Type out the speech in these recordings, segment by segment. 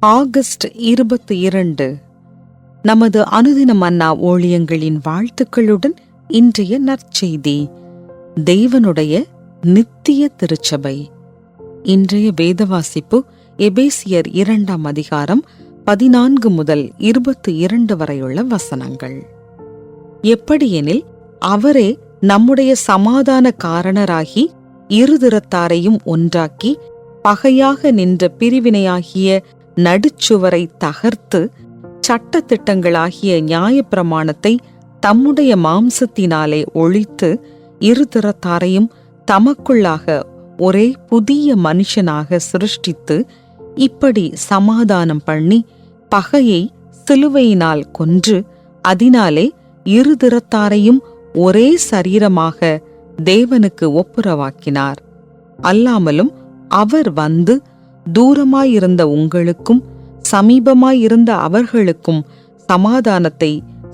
August 22. நமது அனுதின மன்னா ஊழியங்களின் வாழ்த்துக்களுடன் இன்றைய நற்செய்தி. தேவனுடைய நித்திய திருச்சபை. இன்றைய வேதவாசிப்பு எபேசியர் 2 அதிகாரம் 14 முதல் 22 வரையுள்ள வசனங்கள். எப்படியெனில் அவரே நம்முடைய சமாதான காரணராகி இருதிறத்தாரையும் ஒன்றாக்கி பகையாக நின்ற பிரிவினையாகிய நடுச்சுவரை தகர்த்து சட்டத்திட்டங்களாகிய நியாயப்பிரமாணத்தை தம்முடைய மாம்சத்தினாலே ஒழித்து இருதிறத்தாரையும் தமக்குள்ளாக ஒரே புதிய மனுஷனாக சிருஷ்டித்து இப்படி சமாதானம் பண்ணி பகையை சிலுவையினால் கொன்று அதனாலே இருதிறத்தாரையும் ஒரே சரீரமாக தேவனுக்கு ஒப்புரவாக்கினார். அல்லாமலும் அவர் வந்து தூரமாயிருந்த உங்களுக்கும் சமீபமாயிருந்த அவர்களுக்கும் சமாதானத்தை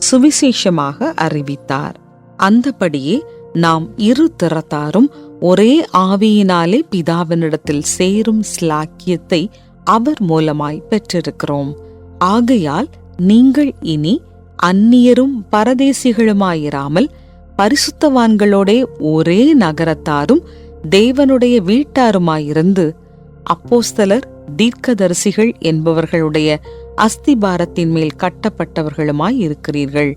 சுவிசேஷமாக அறிவித்தார். அந்தபடியே நாம் இருதிறத்தாரும் ஒரே ஆவியினாலே பிதாவினிடத்தில் சேரும் ஸ்லாக்கியத்தை அவர் மூலமாய் பெற்றிருக்கிறோம். ஆகையால் நீங்கள் இனி அந்நியரும் பரதேசிகளுமாயிராமல் பரிசுத்தவான்களோடே ஒரே நகரத்தாரும் தேவனுடைய வீட்டாருமாயிருந்து அப்போஸ்தலர் தீர்க்கதரிசிகள் என்பவர்களுடைய அஸ்திபாரத்தின் மேல் கட்டப்பட்டவர்களுமாய் இருக்கிறீர்கள்.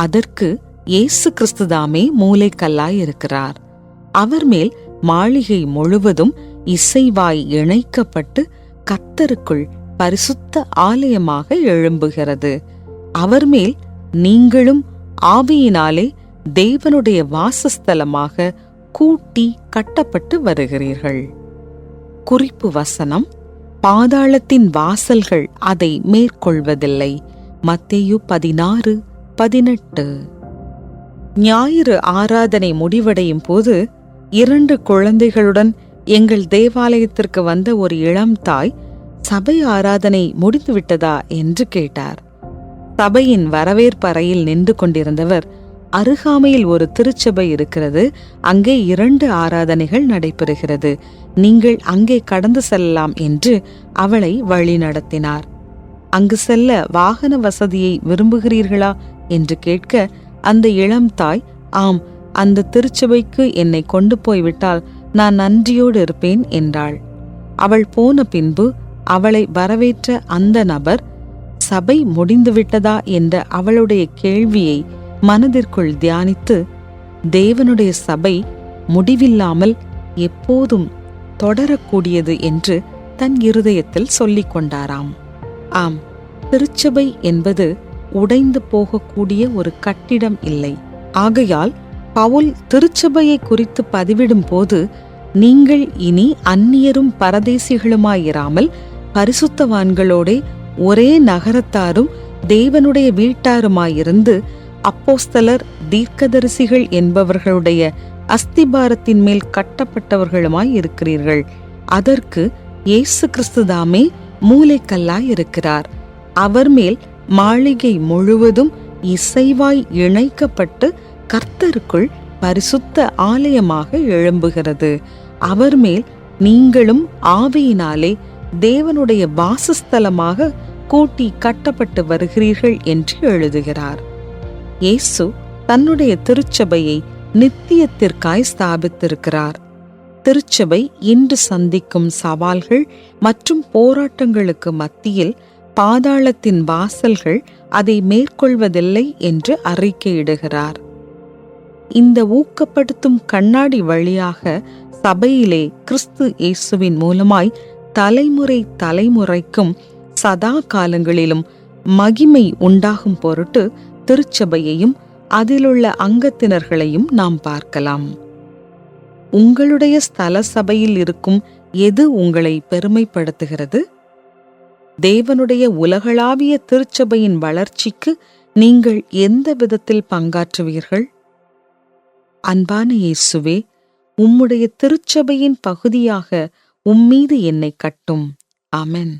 அதற்கு இயேசு கிறிஸ்துதாமே மூலைக்கல்லாய் இருக்கிறார். அவர் மேல் மாளிகை முழுவதும் இசைவாய் இணைக்கப்பட்டு கர்த்தருக்குள் பரிசுத்த ஆலயமாக எழும்புகிறது. அவர் மேல் நீங்களும் ஆவியினாலே தேவனுடைய வாசஸ்தலமாக கூட்டி கட்டப்பட்டு வருகிறீர்கள். குறிப்பு வசனம்: பாதாளத்தின் வாசல்கள் அதை மேற்கொள்வதில்லை. மத்தேயு 16:18. ஞாயிறு ஆராதனை முடிவடையும் போது 2 குழந்தைகளுடன் எங்கள் தேவாலயத்திற்கு வந்த ஒரு இளம் தாய், சபை ஆராதனை முடிந்துவிட்டதா என்று கேட்டார். சபையின் வரவேற்பறையில் நின்று கொண்டிருந்தவர், அருகாமையில் ஒரு திருச்சபை இருக்கிறது, அங்கே 2 ஆராதனைகள் நடைபெறுகிறது, நீங்கள் அங்கே கடந்து செல்லலாம் என்று அவளை வழி நடத்தினார். அங்கு செல்ல வாகன வசதியை விரும்புகிறீர்களா என்று கேட்க அந்த இளம் தாய், ஆம், அந்த திருச்சபைக்கு என்னை கொண்டு போய்விட்டால் நான் நன்றியோடு இருப்பேன் என்றாள். அவள் போன பின்பு அவளை வரவேற்ற அந்த நபர் சபை முடிந்துவிட்டதா என்ற அவளுடைய கேள்வியை மனதிற்குள் தியானித்து, தேவனுடைய சபை முடிவில்லாமல் எப்போதும் தொடரக்கூடியது என்று தன் இருதயத்தில் சொல்லிக் கொண்டாராம். ஆம், திருச்சபை என்பது உடைந்து போகக்கூடிய ஒரு கட்டிடம் இல்லை. ஆகையால் பவுல் திருச்சபையை குறித்து பதிவிடும் போது, நீங்கள் இனி அந்நியரும் பரதேசிகளுமாயிராமல் பரிசுத்தவான்களோடே ஒரே நகரத்தாரும் தேவனுடைய வீட்டாருமாயிருந்து அப்போஸ்தலர் தீர்க்கதரிசிகள் என்பவர்களுடைய அஸ்திபாரத்தின் மேல் கட்டப்பட்டவர்களுமாய் இருக்கிறீர்கள். அதற்கு இயேசு கிறிஸ்துதாமே மூலைக்கல்லாய் இருக்கிறார். அவர் மேல் மாளிகை முழுவதும் இசைவாய் இணைக்கப்பட்டு கர்த்தருக்குள் பரிசுத்த ஆலயமாக எழும்புகிறது. அவர் மேல் நீங்களும் ஆவியினாலே தேவனுடைய வாசஸ்தலமாக கூட்டி கட்டப்பட்டு வருகிறீர்கள் என்று எழுதுகிறார். இயேசு தன்னுடைய திருச்சபையை நித்தியத்திற்காய் ஸ்தாபித்திருக்கிறார். திருச்சபை இன்று சந்திக்கும் சவால்கள் மற்றும் போராட்டங்களுக்கு மத்தியில் பாதாளத்தின் வாசல்கள் அதை மேற்கொள்வதில்லை என்று அறிக்கையிடுகிறார். இந்த ஊக்கப்படுத்தும் கண்ணாடி வழியாக சபையிலே கிறிஸ்து இயேசுவின் மூலமாய் தலைமுறை தலைமுறைக்கும் சதா காலங்களிலும் மகிமை உண்டாகும் பொருட்டு திருச்சபையையும் அதிலுள்ள அங்கத்தினர்களையும் நாம் பார்க்கலாம். உங்களுடைய ஸ்தல சபையில் இருக்கும் எது உங்களை பெருமைப்படுத்துகிறது? தேவனுடைய உலகளாவிய திருச்சபையின் வளர்ச்சிக்கு நீங்கள் எந்த விதத்தில் பங்காற்றுவீர்கள்? அன்பான இயேசுவே, உம்முடைய திருச்சபையின் பகுதியாக உம்மீது என்னை கட்டும். ஆமென்.